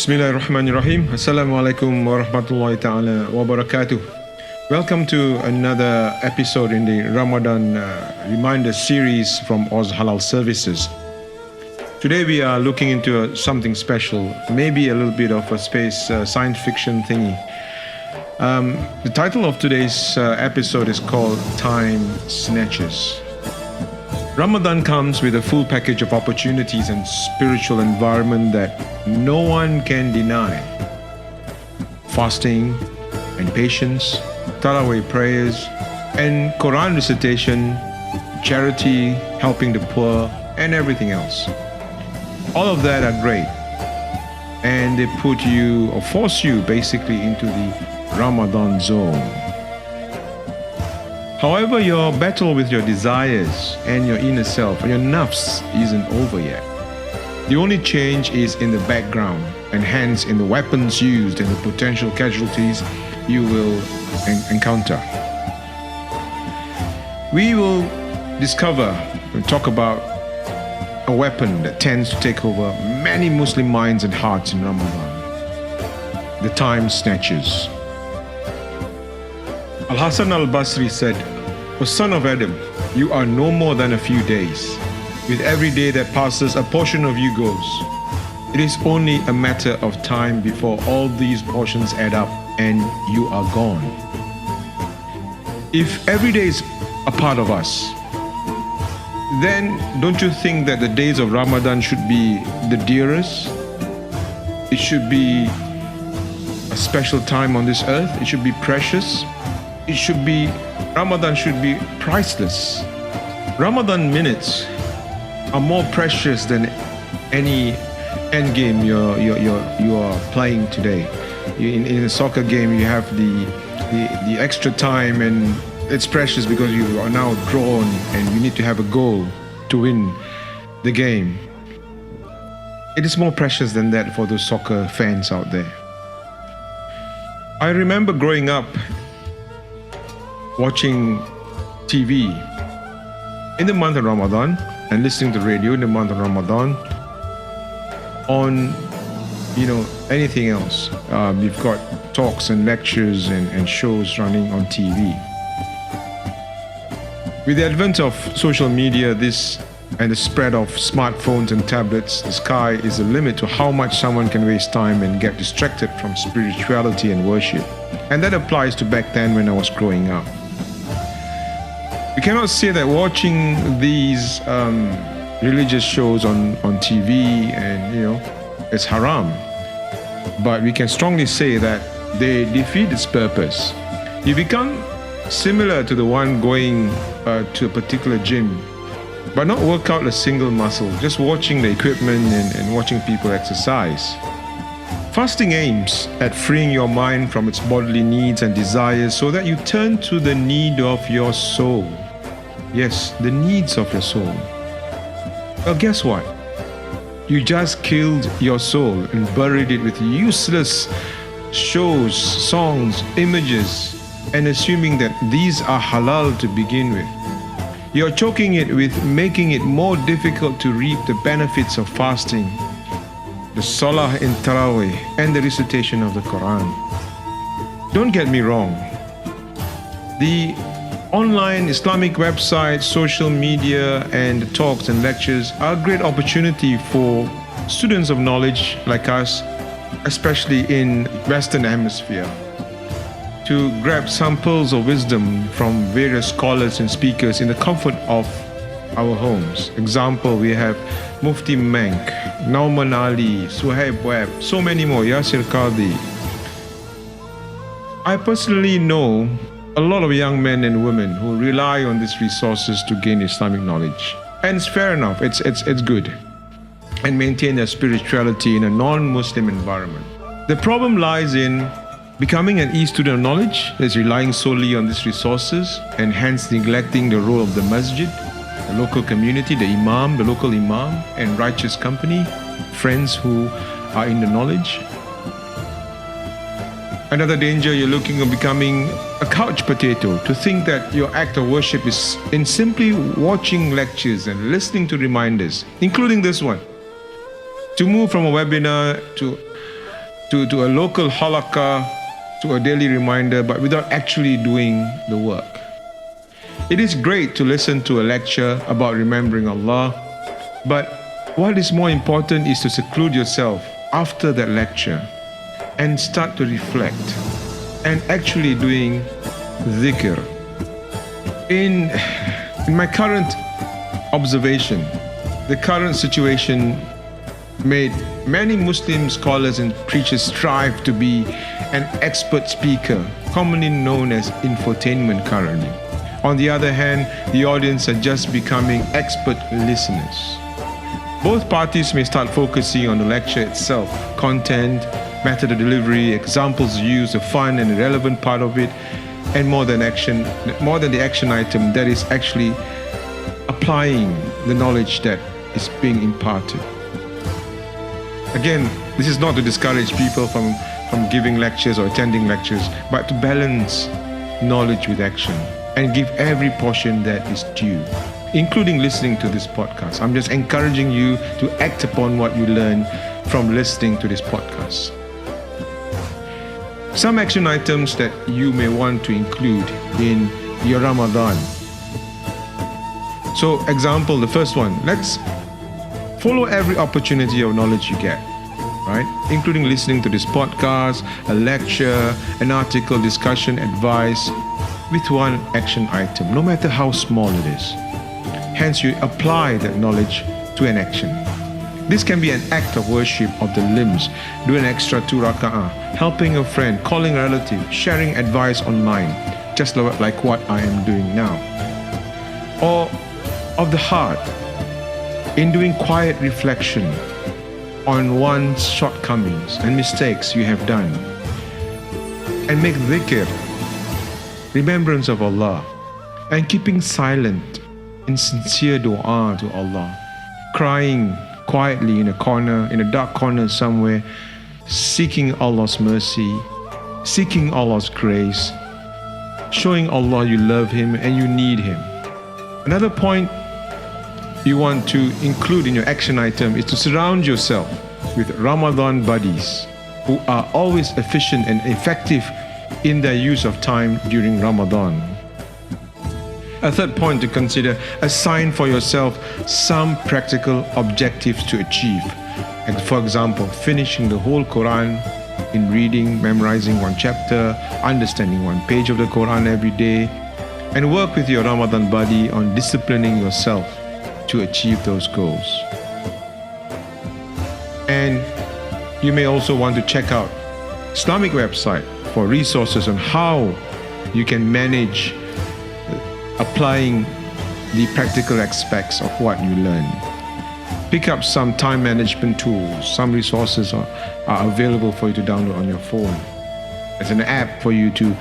Bismillahirrahmanirrahim. Assalamualaikum warahmatullahi ta'ala wabarakatuh. Welcome to another episode in the Ramadan reminder series from Oz Halal Services. Today we are looking into something special, maybe a little bit of a space science fiction thingy. The title of today's episode is called Time Snatchers. Ramadan comes with a full package of opportunities and spiritual environment that no one can deny. Fasting and patience, Taraweeh prayers, and Quran recitation, charity, helping the poor, and everything else. All of that are great. And they put you or force you basically into the Ramadan zone. However, your battle with your desires and your inner self, your nafs, isn't over yet. The only change is in the background, and hence in the weapons used and the potential casualties you will encounter. We will discover and talk about a weapon that tends to take over many Muslim minds and hearts in Ramadan: the time snatchers. Al-Hasan al-Basri said, "O son of Adam, you are no more than a few days. With every day that passes, a portion of you goes. It is only a matter of time before all these portions add up and you are gone." If every day is a part of us, then don't you think that the days of Ramadan should be the dearest? It should be a special time on this earth. It should be precious. Ramadan should be priceless. Ramadan minutes are more precious than any end game you are playing today. In a soccer game, you have the extra time, and it's precious because you are now drawn and you need to have a goal to win the game. It is more precious than that for those soccer fans out there. I remember growing up watching TV in the month of Ramadan and listening to radio in the month of Ramadan on, anything else. You've got talks and lectures and shows running on TV. With the advent of social media, and the spread of smartphones and tablets, the sky is the limit to how much someone can waste time and get distracted from spirituality and worship. And that applies to back then when I was growing up. We cannot say that watching these religious shows on TV and it's haram, but we can strongly say that they defeat its purpose. You become similar to the one going to a particular gym, but not work out a single muscle, just watching the equipment and watching people exercise. Fasting aims at freeing your mind from its bodily needs and desires so that you turn to the need of your soul. Yes, the needs of your soul. Well, guess what? You just killed your soul and buried it with useless shows, songs, images, and assuming that these are halal to begin with. You're choking it with making it more difficult to reap the benefits of fasting, the salah in Taraweeh, and the recitation of the Quran. Don't get me wrong. The online Islamic websites, social media, and talks and lectures are a great opportunity for students of knowledge like us, especially in Western Hemisphere, to grab some pearls of wisdom from various scholars and speakers in the comfort of our homes. Example, we have Mufti Menk, Nauman Ali, Suhaib Webb, so many more, Yasir Qadhi. I personally know a lot of young men and women who rely on these resources to gain Islamic knowledge. And it's fair enough, it's good. And maintain their spirituality in a non-Muslim environment. The problem lies in becoming an e-student of knowledge that's relying solely on these resources and hence neglecting the role of the masjid, the local community, the local imam, and righteous company, friends who are in the knowledge. Another danger, you're looking at becoming a couch potato, to think that your act of worship is in simply watching lectures and listening to reminders, including this one. To move from a webinar to to a local halaqah, to a daily reminder, but without actually doing the work. It is great to listen to a lecture about remembering Allah, but what is more important is to seclude yourself after that lecture and start to reflect and actually doing dhikr. In my current observation, the current situation made many Muslim scholars and preachers strive to be an expert speaker, commonly known as infotainment currently. On the other hand, the audience are just becoming expert listeners. Both parties may start focusing on the lecture itself, content, method of delivery, examples used, the fun and the relevant part of it, and more than the action item, that is actually applying the knowledge that is being imparted. Again, this is not to discourage people from giving lectures or attending lectures, but to balance knowledge with action and give every portion that is due, including listening to this podcast. I'm just encouraging you to act upon what you learn from listening to this podcast. Some action items that you may want to include in your Ramadan. So, example, the first one, let's follow every opportunity of knowledge you get, right? Including listening to this podcast, a lecture, an article, discussion, advice, with one action item, no matter how small it is. Hence, you apply that knowledge to an action. This can be an act of worship of the limbs, do an extra 2 raka'ah, helping a friend, calling a relative, sharing advice online, just like what I am doing now. Or of the heart, in doing quiet reflection on one's shortcomings and mistakes you have done, and make dhikr, remembrance of Allah, and keeping silent in sincere dua to Allah, crying quietly in a dark corner somewhere, seeking Allah's mercy, seeking Allah's grace, showing Allah you love Him and you need Him. Another point you want to include in your action item is to surround yourself with Ramadan buddies who are always efficient and effective in their use of time during Ramadan. A third point to consider, assign for yourself some practical objectives to achieve. And for example, finishing the whole Quran in reading, memorizing one chapter, understanding one page of the Quran every day, and work with your Ramadan buddy on disciplining yourself to achieve those goals. And you may also want to check out Islamic website for resources on how you can manage applying the practical aspects of what you learn. Pick up some time management tools. Some resources are available for you to download on your phone. There's an app for you to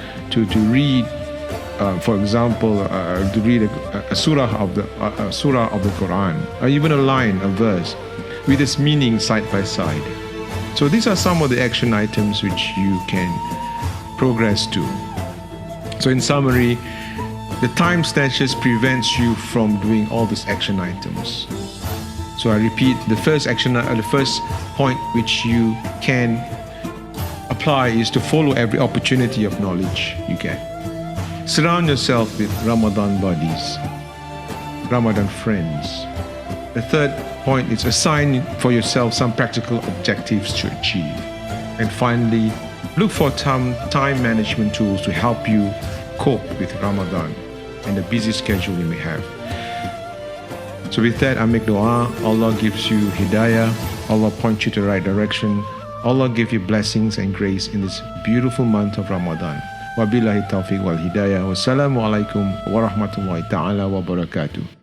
read, for example, to read a surah of the Quran, or even a line, a verse, with its meaning side by side. So these are some of the action items which you can progress to. So in summary, the time snatchers prevents you from doing all these action items. So I repeat, the first point which you can apply is to follow every opportunity of knowledge you get. Surround yourself with Ramadan buddies, Ramadan friends. The third point is assign for yourself some practical objectives to achieve. And finally, look for some time management tools to help you cope with Ramadan and the busy schedule you may have. So with that, I make dua. Allah gives you hidayah. Allah points you to the right direction. Allah give you blessings and grace in this beautiful month of Ramadan. Wabillahi tawfiq wal hidayah. Wassalamu alaikum wa rahmatullahi ta'ala wa barakatuh.